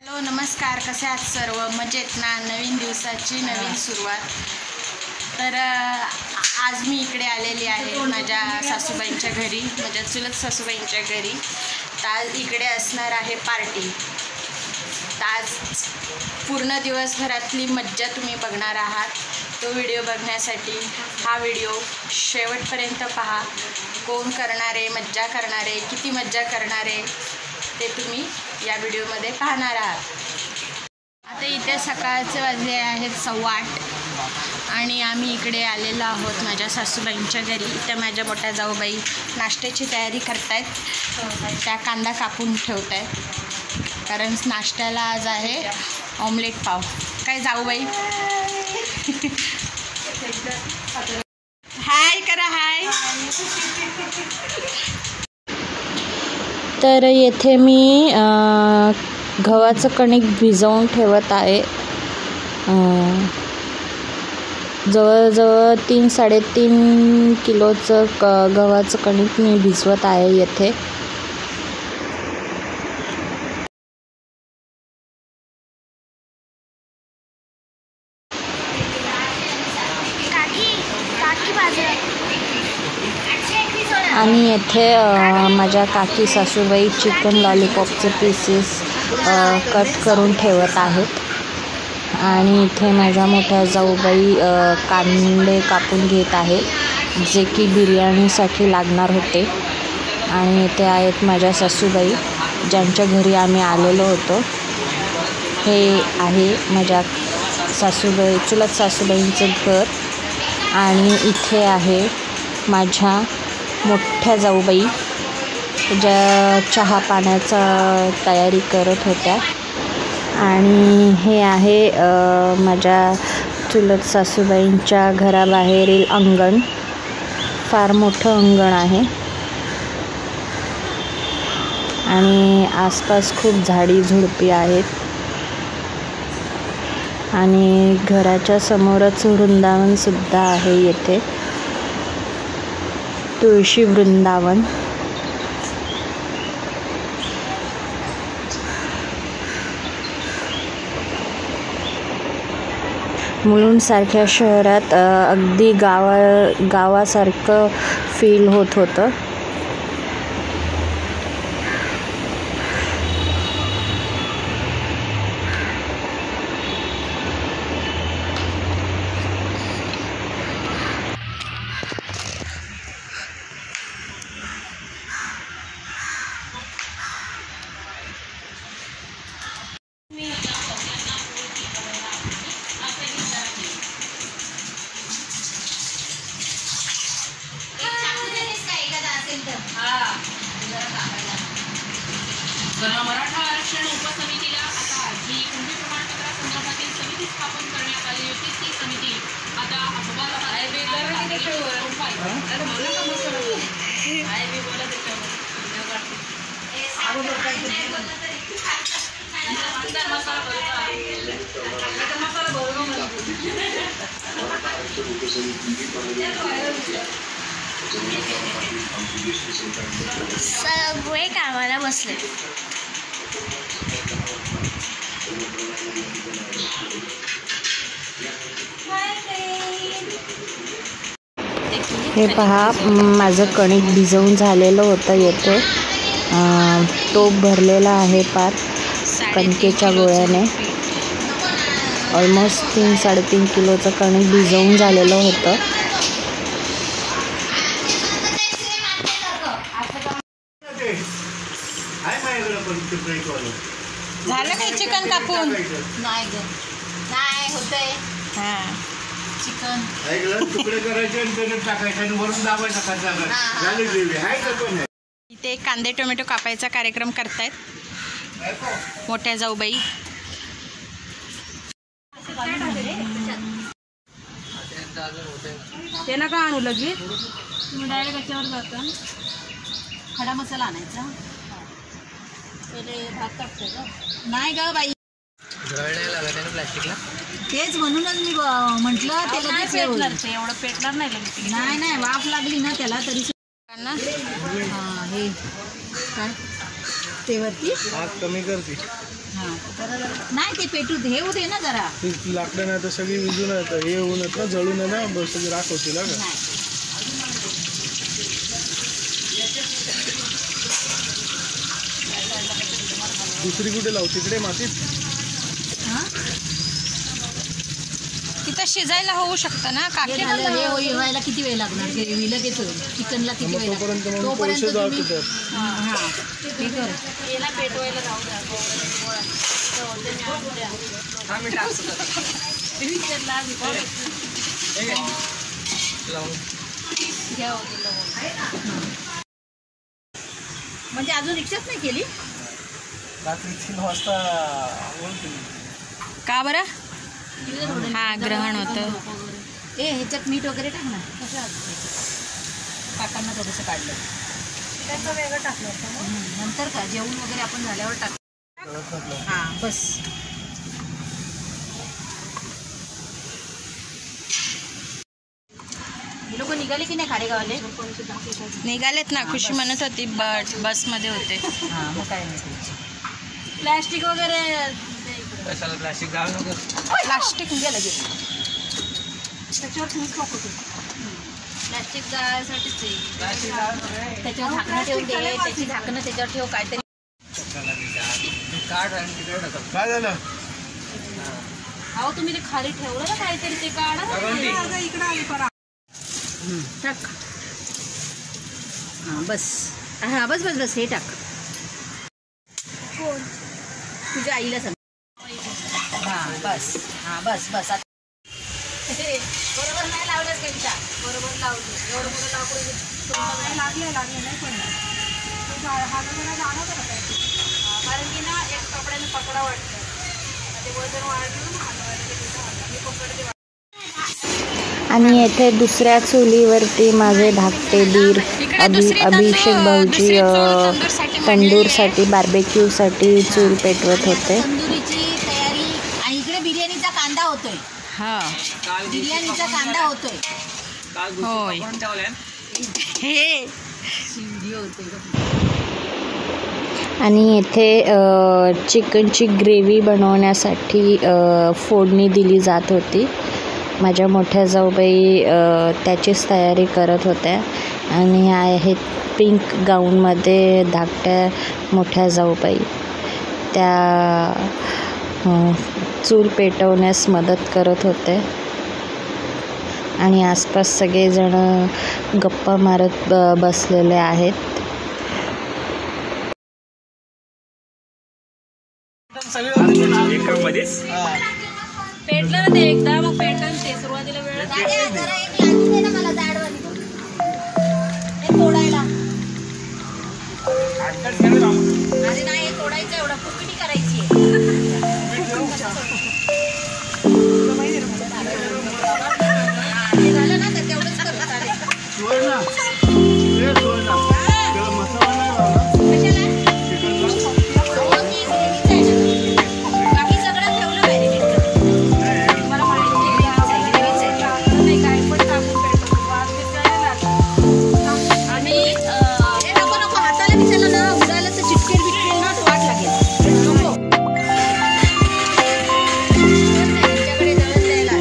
Hello नमस्कार, कसे आहात सर्व? मजेत ना? नवीन दिवसाची नवीन सुरुवात. तर आज मी इकडे आलेली आहे माझ्या सासूबाईंच्या घरी, माझ्या चुलत सासूबाईंच्या घरी. तर आज इकडे असणार आहे पार्टी. तर आज पूर्ण दिवसभरातली मज्जा तुम्ही बघणार आहात. तो व्हिडिओ बघण्यासाठी हा व्हिडिओ शेवटपर्यंत पहा. कोण करणारे, मज्जा करणारे, किती मज्जा करणारे ते तुम्ही या व्हिडिओमध्ये पाहणार आहात. आता इथे सकाळचे वाजले आहेत 8:15 आणि आम्ही इकडे आलेलो आहोत माझ्या सासूबाईंच्या घरी. त्या माझ्या मोठ्या जाऊबाई नाश्त्याची तयारी करतायत. त्या कांदा कापून ठेवत आहेत कारण नाश्त्याला आज आहे ऑमलेट पाव. काय जाऊबाई? हाय करा, हाय. तर येथे मी गव्हाचं कणिक भिजवून ठेवत आहे. जवळजवळ 3-3.5 किलोचं गव्हाचं कणिक मी भिजवत आहे येथे. आणि येथे माझ्या काकी सासूबाई चिकन लॉलीपॉपचे पीसेस कट करून ठेवत आहेत. आणि इथे माझ्या मोठ्या जाऊबाई कांदे कापून घेत आहेत जे की बिर्याणीसाठी लागणार होते. आणि इथे आहेत माझ्या सासूबाई ज्यांच्या घरी आम्ही आलेलो होतो. हे आहे माझ्या सासूबाई, चुलत सासूबाईंचं घर. आणि इथे आहे माझ्या मोठ्या जाऊबाई ज्या चहा पाण्याचा तयारी करत होत्या. आणि हे आहे माझ्या चुलत सासूबाईंच्या घराबाहेरील अंगण. फार मोठं अंगण आहे आणि आसपास खूप झाडी झुडपी आहेत. आणि घराच्या समोरच वृंदावनसुद्धा आहे येथे, तुळशी वृंदावन. मुलुंडसारख्या शहरात अगदी गावासारखं फील होत होतं. मराठा आरक्षण उपसमितीला आता जी कुणबी प्रमाणपत्रासंदर्भातील समिती स्थापन करण्यात आली होती ती समिती आता सगळे कामाला बसले. हे पहा, माझं कणिक भिजवून झालेलं होतं. येथे टोप भरलेला आहे पार कणकेच्या गोळ्याने. ऑलमोस्ट 3-3.5 किलोचं कणिक भिजवून झालेलं होतं. झालं काही चिकन कापून? नाही ग, नाही होतंय. हां, चिकन तुकडे करायचे आणि त्याने टाकायचे आणि वरून दाबायचा झाली ग्रेव्ही आहे का? पण इथे कांदे टोमॅटो कापायचा कार्यक्रम करतायत मोठ्या जाऊबाई. ते नका आणू लगेच, तुम्ही डायरेक्ट याच्यावर जाता. खडा मसाला आणायचा, पहिले भात टाकतो का? नाही ग बाई, प्लास्टिकला तेच म्हणूनच मी म्हटलं त्याला नाही पेटणार, ते एवढं पेटणार नाही लगेच. नाही नाही, वाफ लागली ना त्याला तरी ना. हां, हे काय ते वरती आग कमी करते. हां नाही ते पेटू हे होते ना जरा लाकडं नाही तर सगळी विजून येतं, हे होऊन येत ना, जळून आहे ना, सगळी राख होती ना. दुसरी कुठे लावू? तिकडे मातीत तिथं शिजायला होऊ शकतं ना काकी. हे व्हायला किती वेळ लागणार? ग्रेव्ही लगेच होईल. चिकनला किती वेळ लागणार? तोपर्यंत जाऊ तिथं. हां ते कर. याला पेटवायला जाऊ द्या. म्हणजे अजून रिक्षाच नाही केली? रात्री 3 वाजता का बरं? हा ग्रहण होतं. ह्याच्यात मीठ वगैरे टाक ना. काकांना थोडंसं काढलं त्याचं वेगळं टाकलं होतं. नंतर का जेवण वगैरे आपण झाल्यावर टाक. हां बस. हे लोक निघाले की नाही खाडेगावले? निघालेत ना. खुशी म्हणत होती बसमध्ये होते. हां मग काय नाही. प्लॅस्टिक वगैरे कशाला प्लास्टिक गाव नको. प्लास्टिक गेलं गे त्याच्यावर तुम्ही होते. प्लॅस्टिक जाळण्यासाठीच आहे. त्याच्यावर झाकणं ठेवून दे. त्याची झाकणं त्याच्यावर ठेव. काहीतरी काय झालं? अहो तुम्ही ते खाली ठेवलं ना काहीतरी ते काढा इकडं आली परा. टाक. हां बस. हां बस बस बस हे टाक. तुझ्या आईला सांग. हां बस. हां बस बस. बरोबर नाही लावलंच त्यांच्या. बरोबर लावलं. एवढं मोठं लाकूड लागले नाही पण जाणवतं ना कारण की ना एक कपड्याने पकडा वाटतं. ते वजन वाढलं ना पकडते. आणि येथे दुसऱ्या चुलीवरती माझे धाकटे दीर अभिषेक भाऊजी तंदूरसाठी बार्बेक्यूसाठी चूल पेटवत होते. तंदुरीची तयारी. आणि इकडे बिर्याणीचा कांदा होतोय. हा बिर्याणीचा कांदा होतोय. होय. हे आणि येथे चिकनची ग्रेव्ही बनवण्यासाठी फोडणी दिली जात होती. माझ्या मोठ्या जाऊबाई त्याचीच तयारी करत होत्या. आणि ह्या आहेत पिंक गाऊनमध्ये धाकट्या मोठ्या जाऊबाई. त्या चूल पेटवण्यास मदत करत होते. आणि आसपास सगळेजण गप्पा मारत बसलेले आहेत. पेटलं ना ते एकदा मग पेटलं ते सुरुवातीला वेळ तोडायला. अरे नाही तोडायचं एवढं फुकटी करायची. झालं ना तर तेवढंच बाकी सगळं ठेवलं मला माहिती काय पण टाकून आणि नको नको हाताला बिचायला ना उडायला तर चिटकेल बिटकेल ना वाट लागेल. नको तुमच्याकडे जळत द्यायला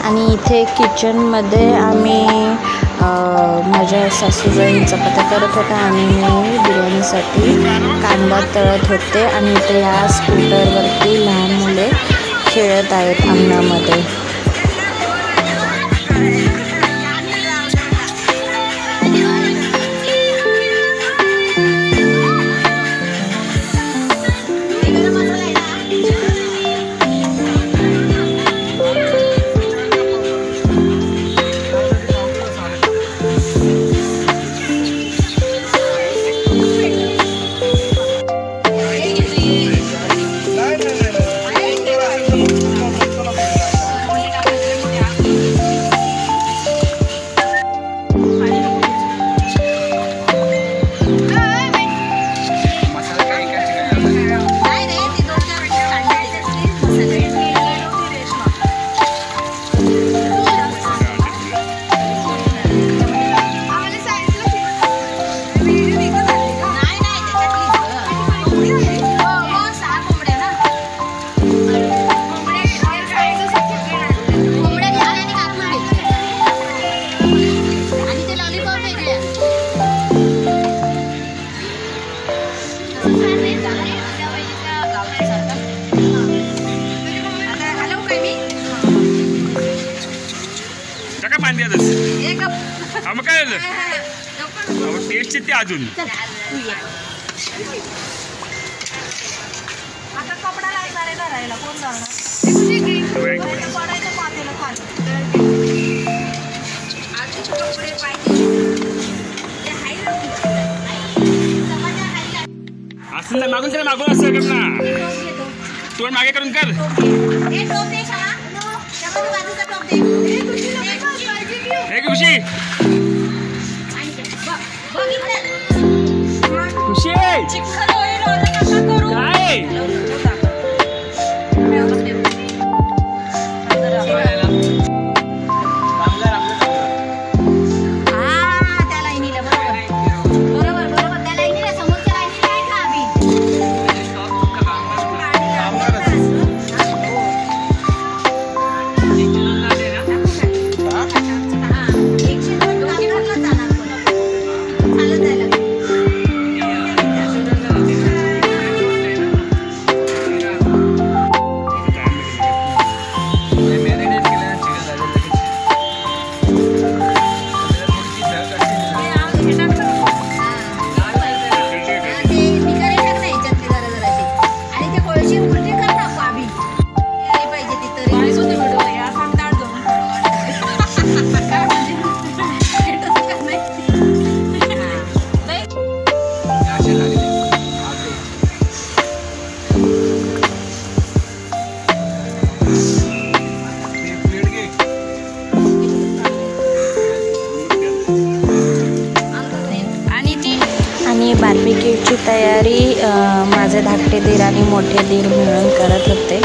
आणि इथे किचनमध्ये आम्ही माझ्या सासूबाई चपात्या करत होत्या आणि मी बिर्याणीसाठी कांदा तळत होते. आणि इथे या स्कूटरवरती लहान मुले खेळत आहेत अंगणामध्ये. काय मांडी आलंस हा मग काय झालं टेस्ट येते अजून आता कपडा लागणार आहे धरायला कोण जाणार पातेलं खाली कपडे पाहिजे असं नाही मागून त्याला मागून असं कर ना तोंड मागे करून कर हे खुशी खुशी काय बार्बिक्यूची तयारी माझे धाकटे दीर आणि मोठे दीर मिळून करत होते.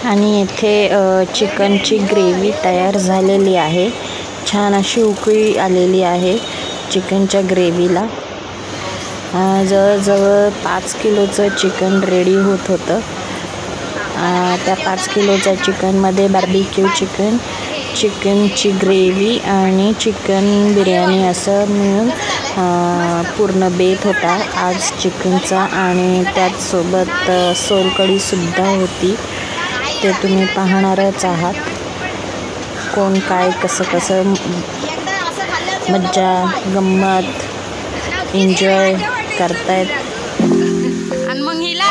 आणि येथे चिकनची ग्रेव्ही तयार झालेली आहे. छान अशी उकळी आलेली आहे चिकनच्या ग्रेव्हीला. जवळजवळ 5 किलोचं चिकन रेडी होत होतं. त्या 5 किलोच्या चिकनमध्ये बार्बिक्यू चिकन, चिकनची ग्रेव्ही आणि चिकन बिर्याणी असं मिळून पूर्ण बेत होता आज चिकनचा. आणि त्याचसोबत सोलकढीसुद्धा होती. ते तुम्ही पाहणारच आहात. कोण काय कसं कसं मज्जा गंमत एन्जॉय करतायत. आणि मग हिला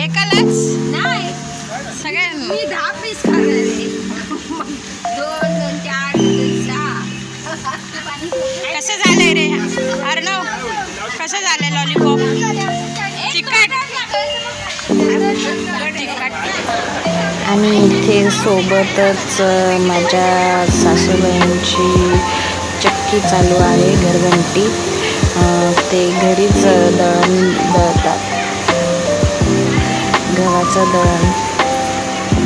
एकालाच नाही सगळ्यांना मी 10 पीस खाल्ले. 2 2 4 6 कसं झालंय रे अर्णव? कसं झालंय लॉलीपॉप? चिकट. आणि इथे सोबतच माझ्या सासूबाईंची चक्की चालू आहे घरघंटी. ते घरीच दळण दळतात. गव्हाचं दळण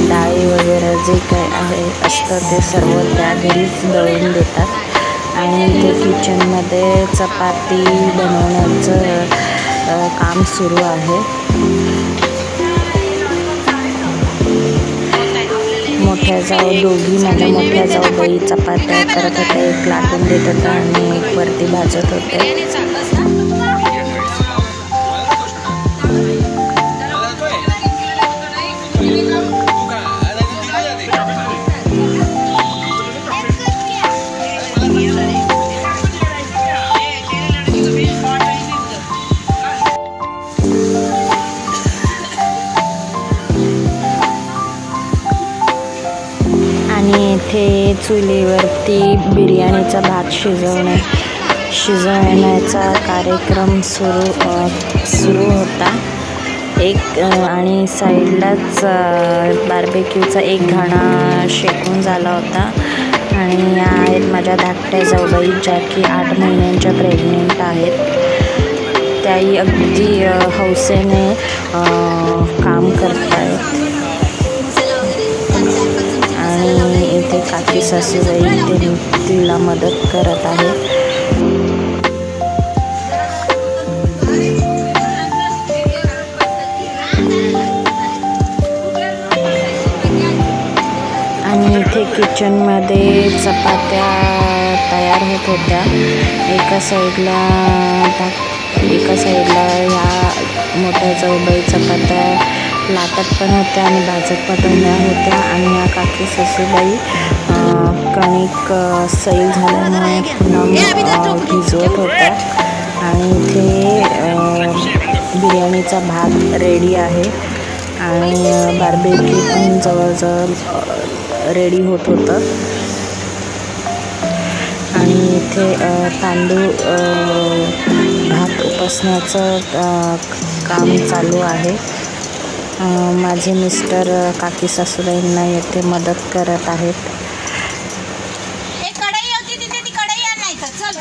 डाळी वगैरे जे काय आहे असतं ते सर्व त्या घरीच दळून देतात. आणि इथे किचनमध्ये चपाती बनवण्याचं काम सुरू आहे. मोठ्या जाऊ दोघी माझ्या मोठ्या जाऊबाई चपात्या करत होत्या. एक लाटून देत होता आणि एक वरती भाजत होते. चुलीवरती बिर्याणीचा भात शिजवण्याचा कार्यक्रम सुरू होता. आणि साईडलाच बार्बेक्यूचा एक घाणा शेकून झाला होता. आणि या आहेत माझ्या धाकट्या जाऊबाई, ज्या की 8 महिन्यांच्या प्रेग्नेंट आहेत. त्याही अगदी हौसेने काम करत आहेत. आणि इथे काकी सासूबाई तिला मदत करत आहेत. आणि इथे किचनमध्ये चपात्या तयार होत होत्या. एका साईडला ह्या मोठ्या जाऊबाई चपात्या लाटत पण होत्या आणि भाजत पण होत्या. आणि या काकी सासूबाई कणिक सैल झाल्यामुळे पुन्हा भिजवत होत्या. आणि इथे बिर्याणीचा भात रेडी आहे आणि बार्बेक्यू पण जवळजवळ रेडी होत होतं. आणि इथे तांदूळ भात उपसण्याचं काम चालू आहे. माझे मिस्टर काकी सासूबाईंना येथे मदत करत आहेत. कढई होती तिथे, ती कढई आणायचं. चल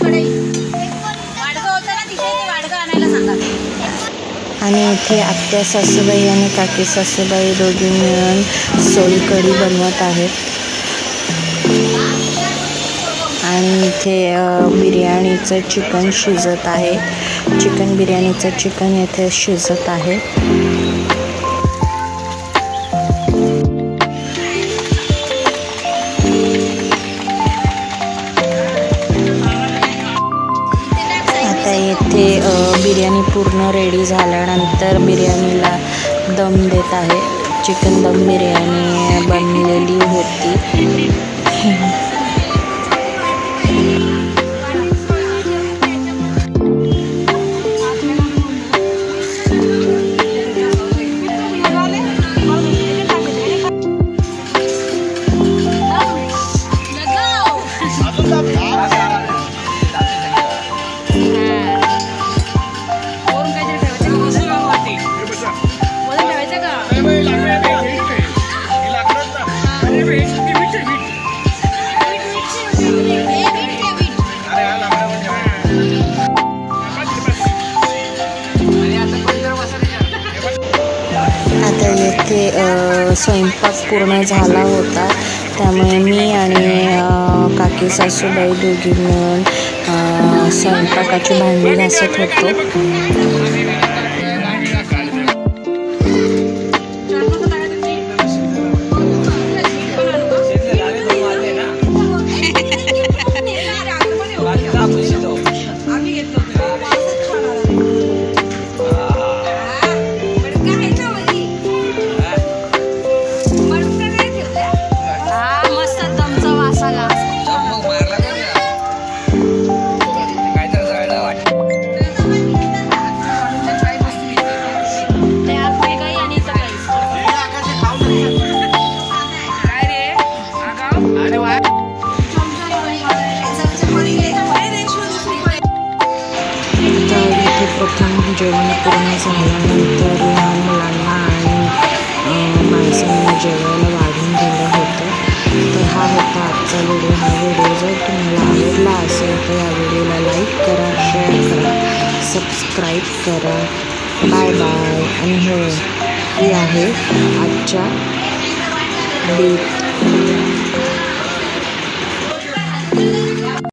कढई वाडगं होतं ना तिथे, ते वाडगं आणायला सांगा. आणि इथे आत्या सासूबाई आणि काकी सासूबाई दोघी मिळून सोलकढी बनवत आहेत. आणि इथे बिर्याणीचं चिकन शिजत आहे. बिर्याणीचं चिकन येथे शिजत आहे. आता येथे बिर्याणी पूर्ण रेडी झाल्यानंतर बिर्याणीला दम देत आहे. चिकन दम बिर्याणी बनलेली होती. आता येथे स्वयंपाक पूर्ण झाला होता, त्यामुळे मी आणि काकी सासूबाई दोघी मिळून स्वयंपाकाची भांडी घासत होतो. प्रथम जेवण पूर्ण झाल्यानंतर लहान मुलांना आणि माणसांना जेवायला वाढून दिलं होतं. तर हा होता आजचा व्हिडिओ. हा व्हिडिओ जर तुम्हाला आवडला असेल तर या व्हिडिओला लाईक करा, शेअर करा, सबस्क्राईब करा. Bye bye. आणि ही आहे आजच्या डेट.